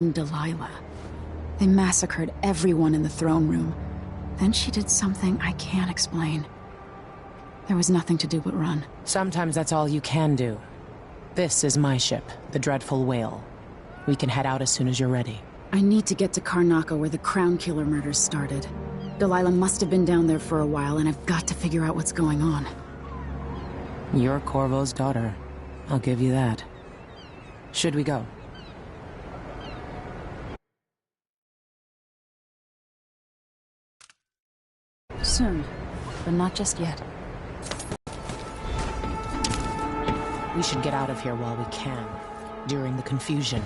Delilah. They massacred everyone in the throne room. Then she did something I can't explain. There was nothing to do but run. Sometimes that's all you can do. This is my ship, the Dreadful Whale. We can head out as soon as you're ready. I need to get to Karnaca where the Crown Killer murders started. Delilah must have been down there for a while, and I've got to figure out what's going on. You're Corvo's daughter. I'll give you that. Should we go? Soon, but not just yet. We should get out of here while we can, during the confusion.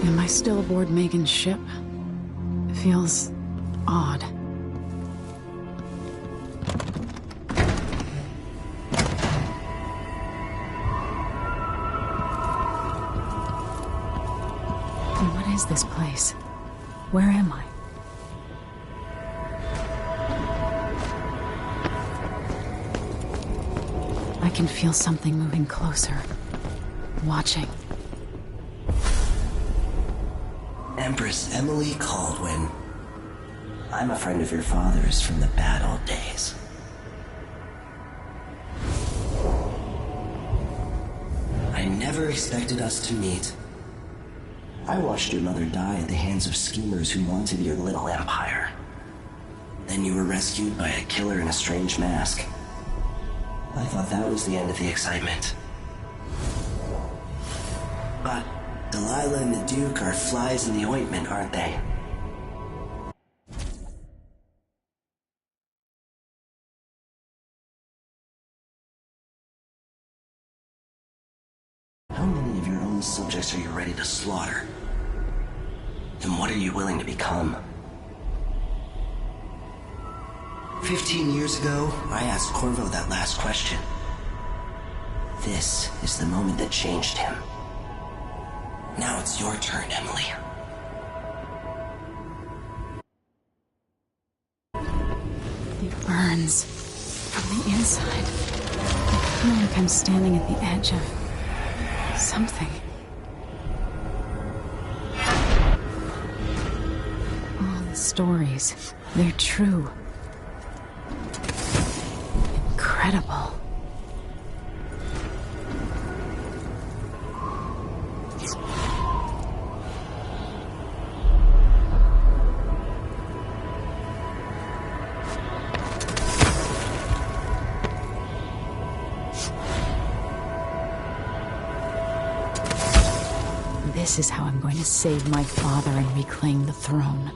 Am I still aboard Megan's ship? It feels odd. What is this place? Where am I? I can feel something moving closer. Watching. Empress Emily Caldwin. I'm a friend of your father's from the bad old days. I never expected us to meet. I watched your mother die at the hands of schemers who wanted your little empire. Then you were rescued by a killer in a strange mask. I thought that was the end of the excitement. But Delilah and the Duke are flies in the ointment, aren't they? How many of your own subjects are you ready to slaughter? And what are you willing to become? 15 years ago, I asked Corvo that last question. This is the moment that changed him. Now it's your turn, Emily. It burns from the inside. I feel like I'm standing at the edge of something. All the stories, they're true. Incredible. This is how I'm going to save my father and reclaim the throne.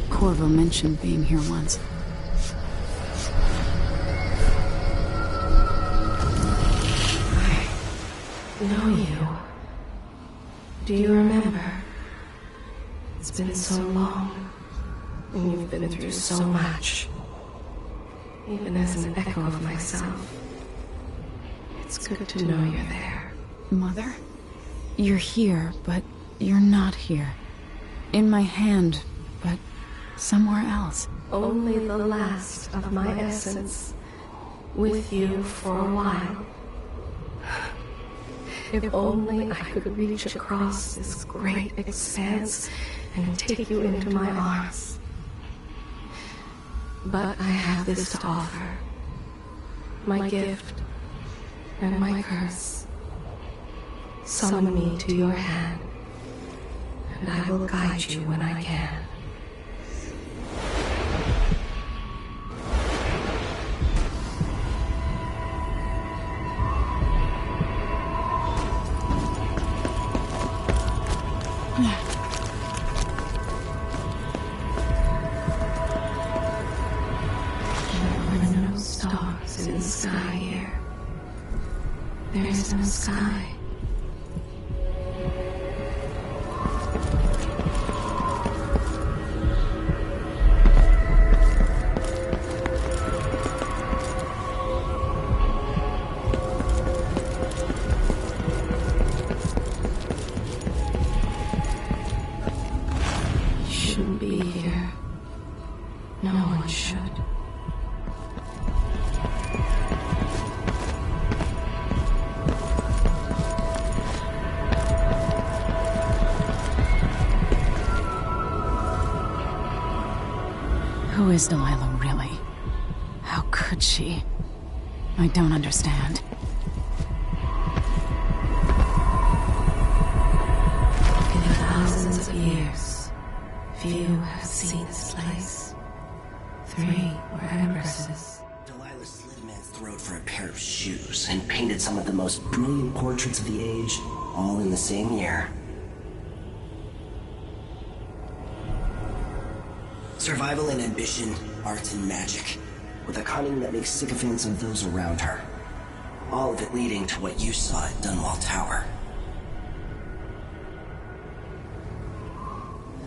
Corvo mentioned being here once. I know you. Do you remember? It's been so long, and you've been through so much. Even as an echo of myself, it's good to know you're there. Mother? You're here, but you're not here. In my hand, but somewhere else. Only the last of my essence, with you for a while. If only I could reach across this great expanse and take you into my arms. But I have this to offer. My gift and my curse. Summon me to your hand, and I will guide you when I can. There is no sky. Shouldn't be here. No one should. Who is Delilah, really? How could she? I don't understand. In thousands of years, few have seen this place. 3 were empresses. Delilah slit a man's throat for a pair of shoes and painted some of the most brilliant portraits of the age, all in the same year. Survival and ambition, art and magic, with a cunning that makes sycophants of those around her. All of it leading to what you saw at Dunwall Tower.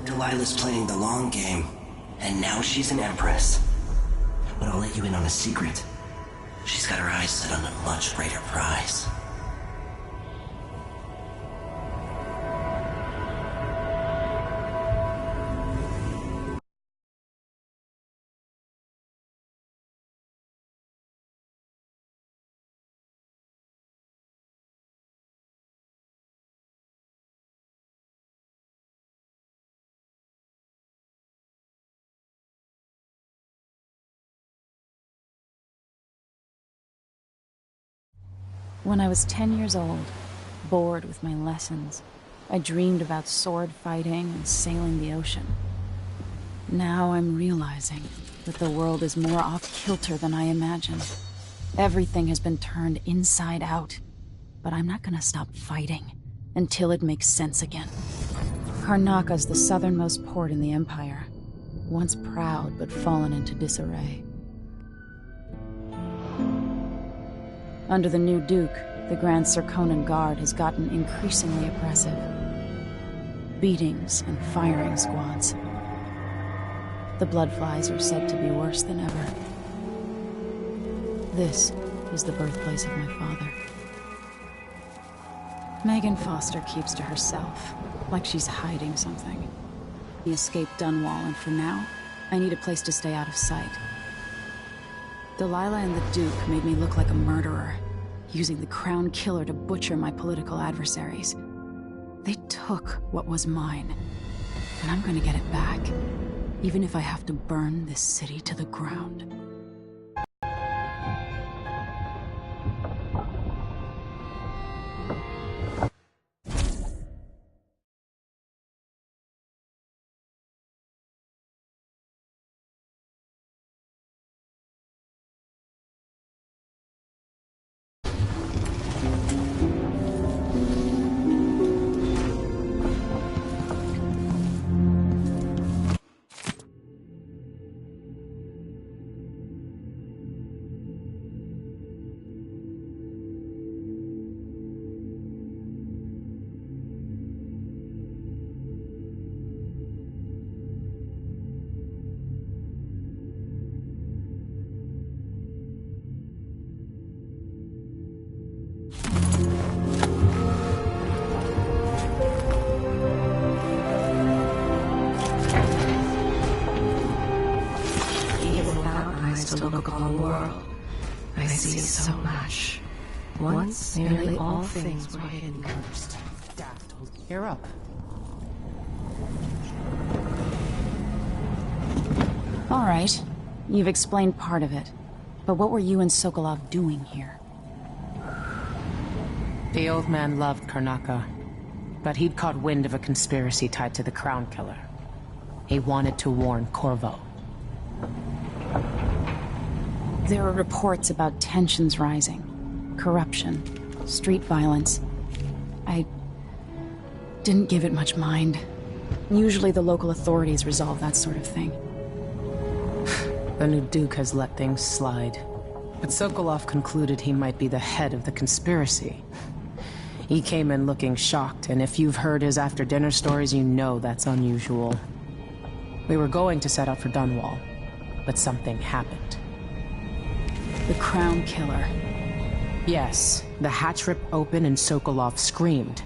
Delilah's playing the long game, and now she's an empress. But I'll let you in on a secret. She's got her eyes set on a much greater prize. When I was 10 years old, bored with my lessons, I dreamed about sword fighting and sailing the ocean. Now I'm realizing that the world is more off-kilter than I imagined. Everything has been turned inside out, but I'm not gonna stop fighting until it makes sense again. Karnaka's the southernmost port in the Empire, once proud but fallen into disarray. Under the new Duke, the Grand Serkonan Guard has gotten increasingly oppressive. Beatings and firing squads. The Bloodflies are said to be worse than ever. This is the birthplace of my father. Megan Foster keeps to herself, like she's hiding something. He escaped Dunwall, and for now, I need a place to stay out of sight. Delilah and the Duke made me look like a murderer, using the Crown Killer to butcher my political adversaries. They took what was mine, and I'm gonna get it back, even if I have to burn this city to the ground. To look upon the world, I see so much. Once, nearly all things were hidden. Cursed. Daft. Gear up. All right, you've explained part of it. But what were you and Sokolov doing here? The old man loved Karnaka, but he'd caught wind of a conspiracy tied to the Crown Killer. He wanted to warn Corvo. There are reports about tensions rising, corruption, street violence. I didn't give it much mind. Usually the local authorities resolve that sort of thing. The new Duke has let things slide. But Sokolov concluded he might be the head of the conspiracy. He came in looking shocked, and if you've heard his after-dinner stories, you know that's unusual. We were going to set out for Dunwall, but something happened. The Crown Killer. Yes, the hatch ripped open and Sokolov screamed.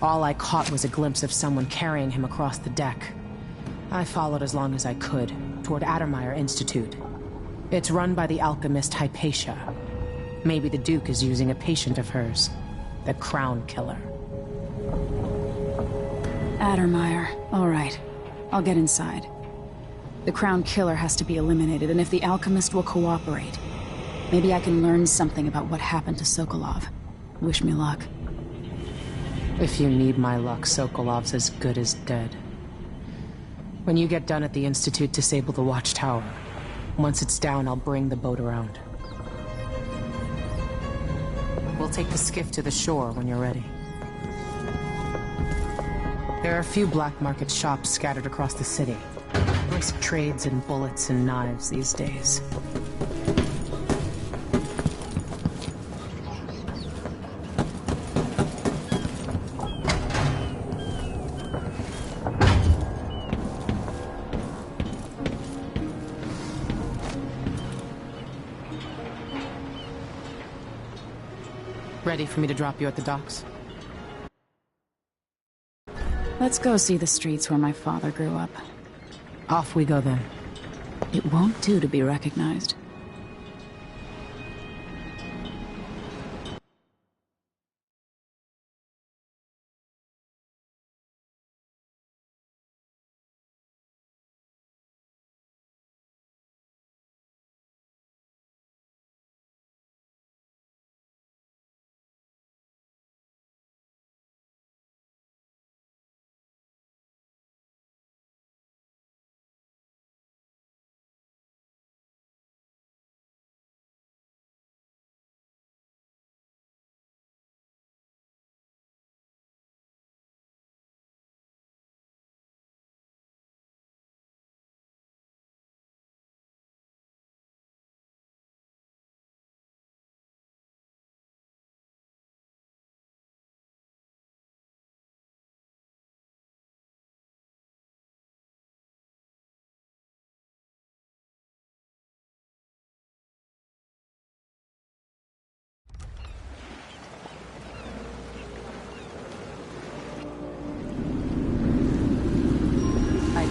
All I caught was a glimpse of someone carrying him across the deck. I followed as long as I could, toward Addermeyer Institute. It's run by the alchemist Hypatia. Maybe the Duke is using a patient of hers. The Crown Killer. Addermeyer. All right. I'll get inside. The Crown Killer has to be eliminated, and if the alchemist will cooperate, maybe I can learn something about what happened to Sokolov. Wish me luck. If you need my luck, Sokolov's as good as dead. When you get done at the Institute, disable the watchtower. Once it's down, I'll bring the boat around. We'll take the skiff to the shore when you're ready. There are a few black market shops scattered across the city. Brisk trades in bullets and knives these days. Ready for me to drop you at the docks? Let's go see the streets where my father grew up. Off we go then. It won't do to be recognized.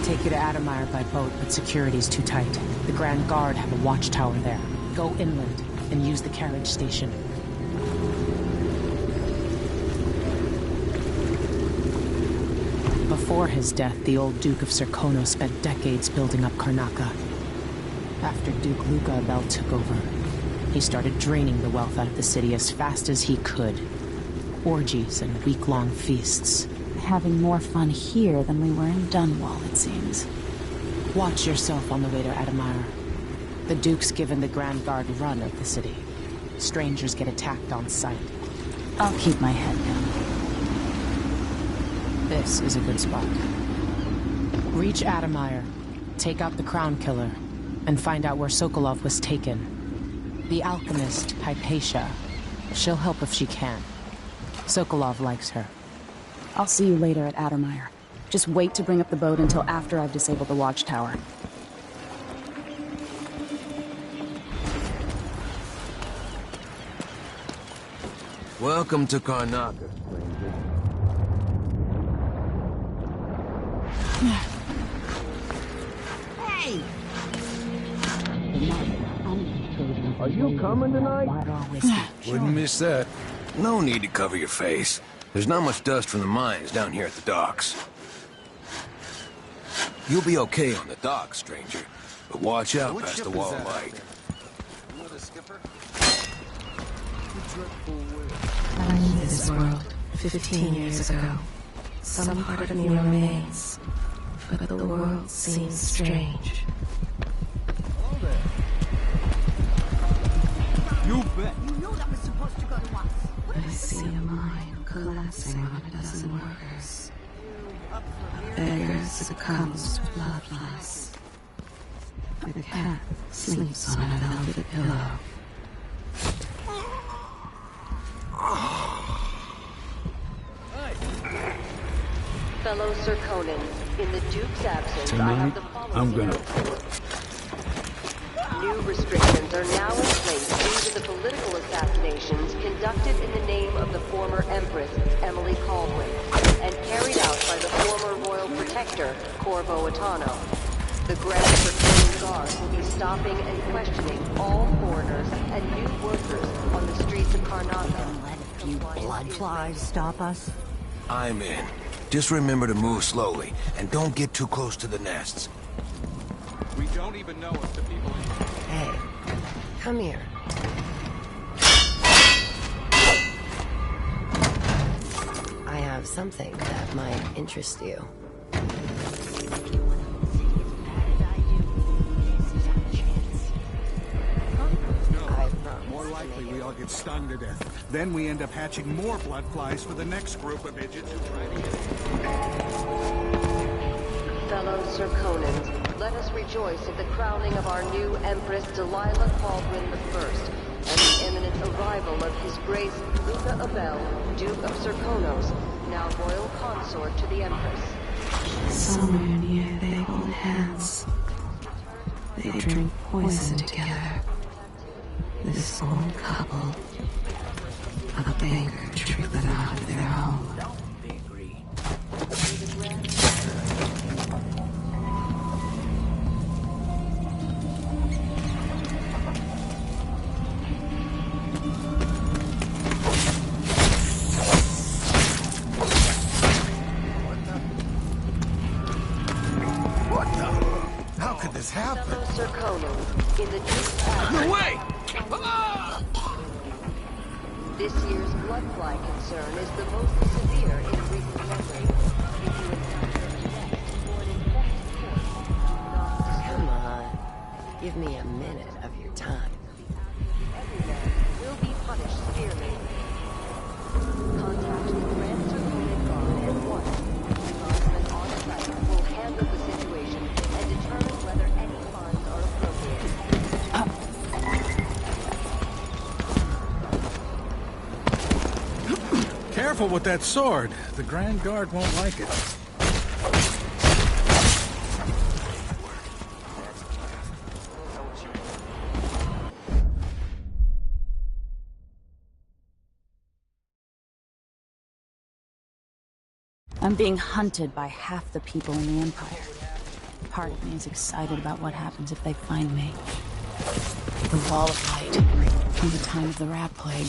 Take you to Addermeyer by boat, but security's too tight. The Grand Guard have a watchtower there. Go inland and use the carriage station. Before his death, the old Duke of Serkono spent decades building up Karnaca. After Duke Luca Abel took over, he started draining the wealth out of the city as fast as he could. Orgies and week-long feasts. Having more fun here than we were in Dunwall, it seems. Watch yourself on the way to Addermeyer. The Duke's given the Grand Guard run of the city. Strangers get attacked on sight. I'll keep my head down. This is a good spot. Reach Addermeyer, take out the Crown Killer, and find out where Sokolov was taken. The alchemist, Hypatia. She'll help if she can. Sokolov likes her. I'll see you later at Addermeyer. Just wait to bring up the boat until after I've disabled the watchtower. Welcome to Karnaca, Hey! Are you coming tonight? Wouldn't miss that. No need to cover your face. There's not much dust from the mines down here at the docks. You'll be okay on the docks, stranger. But watch out past the wall of light. I knew this world 15 years ago. Some part of me remains, but the world seems strange. You bet. You know that was supposed to go to us. I see a mine collapsing on a dozen workers. A beggar succumbs to blood loss. I The cat sleeps on a velvet pillow. Fellow Serkonans, in the Duke's absence, I have the following. I'm gonna... New restrictions are now in place due to the political assassinations conducted in the name of the former Empress, Emily Caldwin, and carried out by the former Royal Protector, Corvo Attano. The Grand Serkonan Guard will be stopping and questioning all foreigners and new workers on the streets of Karnaca. Let a few bloodflies stop us? I'm in. Just remember to move slowly, and don't get too close to the nests. We don't even know if the people... Hey, come here. I have something that might interest you. More likely we all get stung to death. Then we end up hatching more blood flies for the next group of idiots who try to get... Fellow Serkonans, let us rejoice at the crowning of our new Empress Delilah Baldwin I, and the imminent arrival of His Grace Luca Abel, Duke of Serkonos, now Royal Consort to the Empress. Somewhere near they hold hands. They drink poison together. This old couple. A banker tricked them out of their home. What the? How could this happen? Fellow Serkonans, in the Duke's absence... No way! This year's bloodfly concern is the most severe in recent memory. If you encounter a nest or an infected corpse, do not disturb. Come on. Give me a minute of your time. Everyone will be punished severely. Contact the Grand Serkonan Guard at once. The guardsmen on site will handle the situation and determine whether any fines are appropriate. Careful with that sword. The Grand Guard won't like it. I'm being hunted by half the people in the Empire. Part of me is excited about what happens if they find me. The Wall of Light, from the time of the Rat Plague.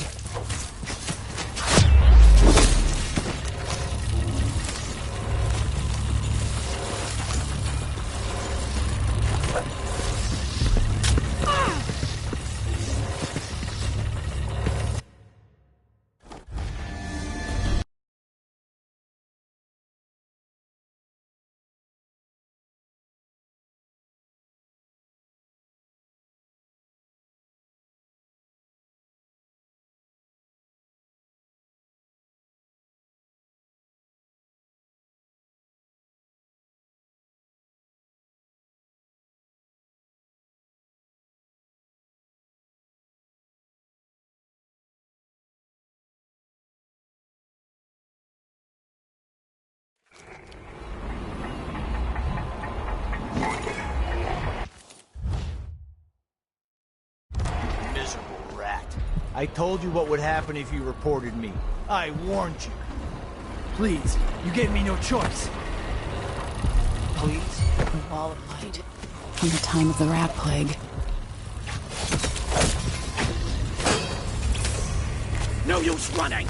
Miserable rat. I told you what would happen if you reported me. I warned you. Please, you gave me no choice. Please? The Wall of Light, from the time of the Rat Plague. No use running!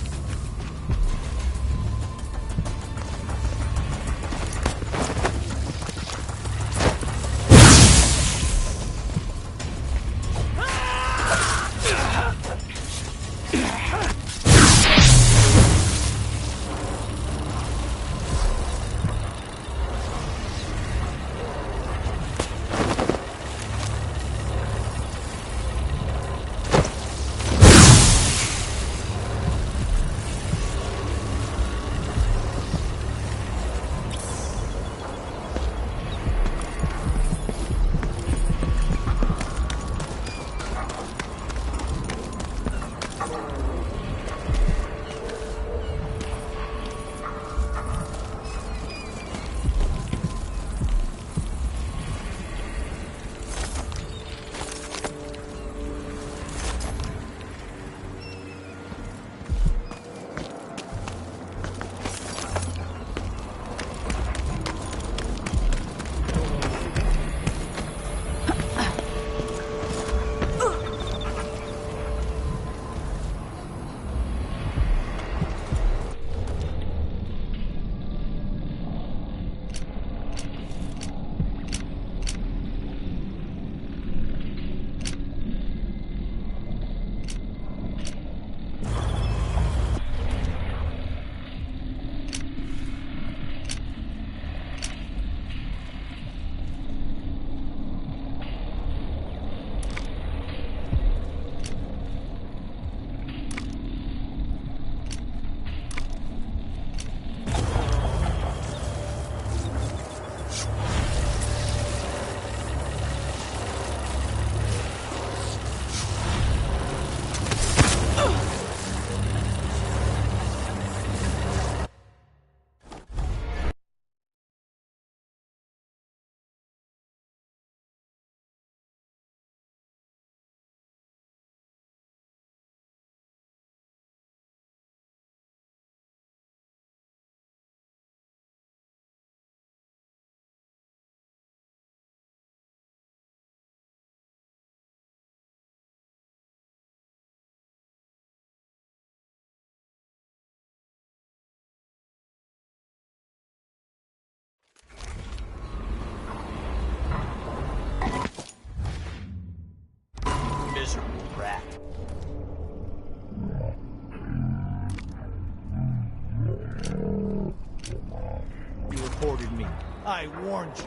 I warned you.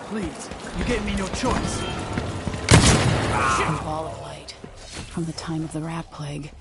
Please, you gave me no choice. A ball of light from the time of the rat plague.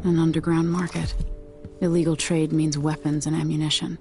An underground market. Illegal trade means weapons and ammunition.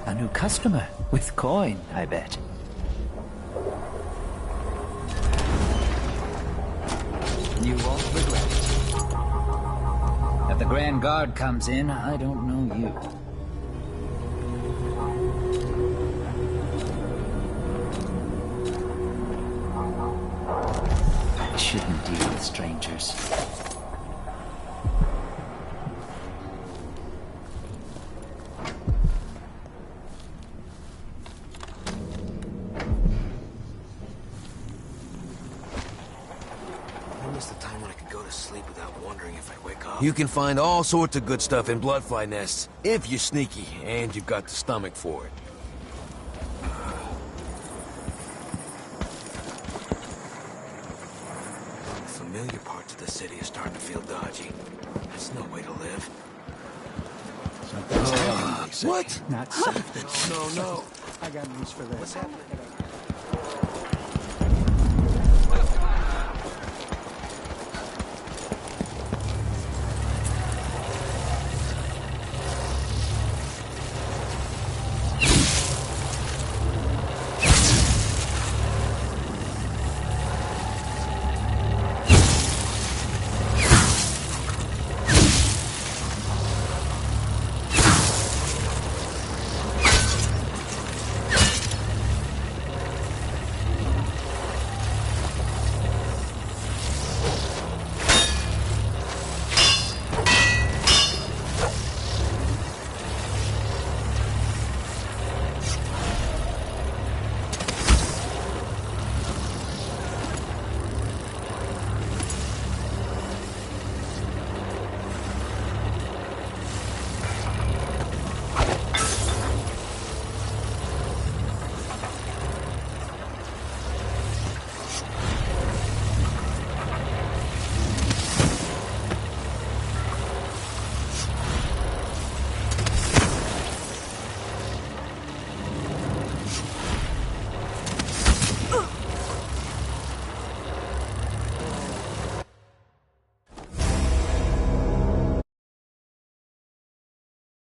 A new customer with coin, I bet. You won't regret it. If the Grand Guard comes in, I don't know you. I shouldn't deal with strangers. You can find all sorts of good stuff in bloodfly nests, if you're sneaky, and you've got the stomach for it. The familiar parts of the city are starting to feel dodgy. That's no way to live. What? Not safe. No. I got news for this. What's happening?